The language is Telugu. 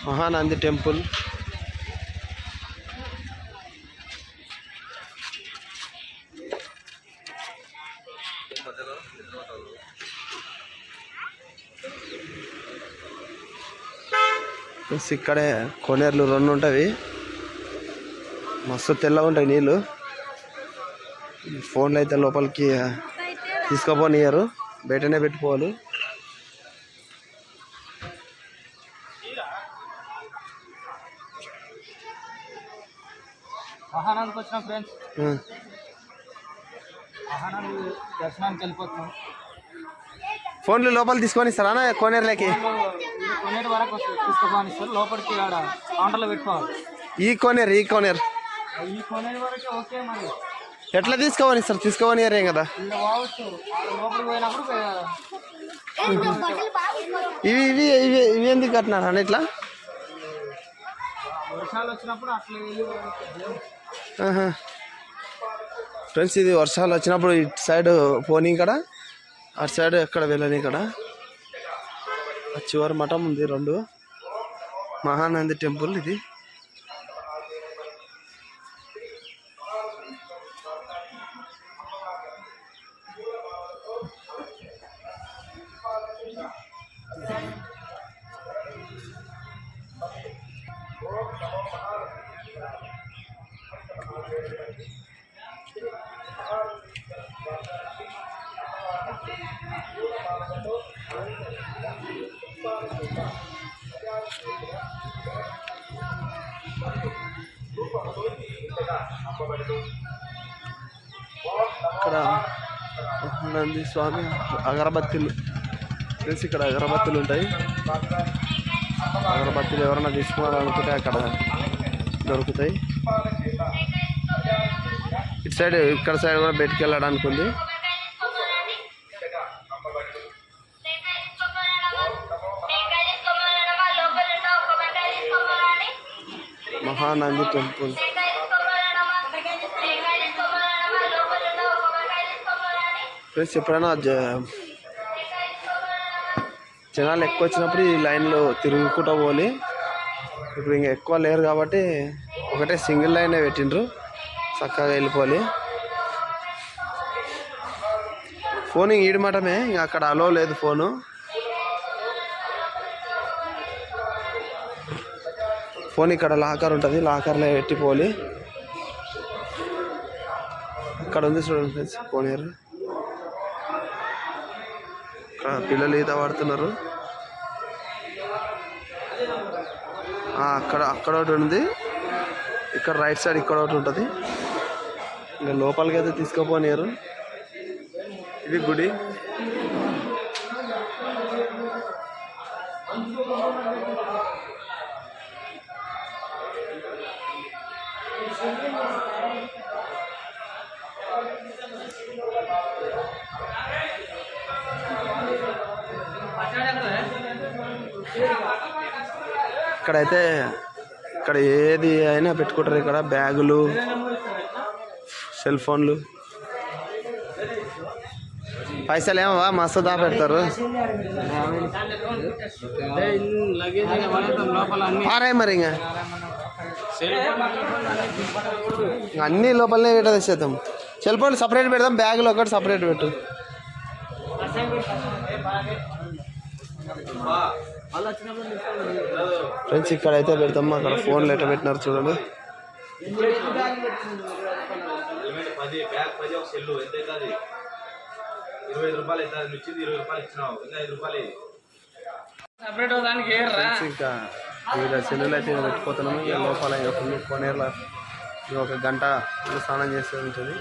మహానంది టెంపుల్. ఇక్కడే కోనేరులు 2 ఉంటాయి. మస్తు తెల్లగా ఉంటాయి నీళ్ళు. ఫోన్లు అయితే లోపలికి తీసుకోపోనియరు, బయటనే పెట్టుకోవాలి. మహానందికి వచ్చిన ఫ్రెండ్స్, దర్శనానికి వెళ్ళిపోతున్నాం. ఫోన్లు లోపల తీసుకొని ఇస్తారా కోనేరులకి? కొనేటి వరకు తీసుకోపోని సార్, లోపలికి కౌంటర్లో పెట్టుకోవాలి. ఈ కోనేరు ఈ కొనేటి వరకు ఓకే. మరి ఎట్లా తీసుకోవని సార్? తీసుకోవనియరేం కదా. లోపలికి పోయినప్పుడు ఇవి ఇవి ఇవి ఇవి ఎందుకు కట్టినారు అని ఇట్లా? వర్షాలు వచ్చినప్పుడు అట్లా ఫ్రెండ్స్, ఇది వర్షాలు వచ్చినప్పుడు ఇటు సైడ్ పోనీ, ఇక్కడ అటు సైడ్ ఎక్కడ వెళ్ళని. ఇక్కడ చివరి మఠం ఉంది 2. మహానంది టెంపుల్ ఇది. ఇక్కడ మహానంది స్వామి అగరబత్తులు తెలిసి, ఇక్కడ అగరబత్తులు ఉంటాయి. అగరబత్తులు ఎవరైనా తీసుకోవాలనుకుంటే అక్కడ దొరుకుతాయి. ఇటు సైడ్, ఇక్కడ సైడ్ కూడా బయటికి వెళ్ళడానికి ఉంది. మహానంది టెంపుల్. ఫ్రెండ్స్, ఎప్పుడైనా జనాలు ఎక్కువ వచ్చినప్పుడు ఈ లైన్లో తిరుగుకుంటూ పోవాలి. ఇప్పుడు ఇంకా ఎక్కువ లేరు కాబట్టి ఒకటే సింగిల్ లైనే పెట్టిండ్రు, చక్కగా వెళ్ళిపోవాలి. ఫోన్ ఈడమటమే, ఇంకా అక్కడ అలో లేదు ఫోను. ఫోన్ ఇక్కడ లాకర్ ఉంటుంది, లాకర్లో పెట్టిపోవాలి. ఇక్కడ ఉంది చూడండి ఫ్రెండ్స్ కోనేరు. ఇక్కడ పిల్లలు ఈత పడుతున్నారు. అక్కడ ఒకటి ఉంది, ఇక్కడ రైట్ సైడ్ ఇక్కడ ఒకటి ఉంటుంది. ఇంకా లోపలికి అయితే తీసుకోపోనియరు. ఇది గుడి. ఇక్కడైతే ఇక్కడ ఏది అయినా పెట్టుకుంటారు. ఇక్కడ బ్యాగులు, సెల్ ఫోన్లు. పైసలు ఏమో మస్తు దా పెడతారు. పారాయి మరి ఇంకా అన్నీ లోపలనే పెట్ట తెచ్చేద్దాం. సెల్ ఫోన్ సపరేట్ పెడదాం, బ్యాగులు ఒకటి సపరేట్ పెట్టు. ఫ్రెండ్స్, ఇక్కడైతే పెడతాం. అక్కడ ఫోన్లు ఎట్లా పెట్టినారు చూడండి. ఇంకా వివిధ సెల్లులు అయితే పెట్టుకోతున్నాము. లోపల ఫుల్ కోనేరులో 1 గంట స్నానం చేస్తూ ఉంటుంది.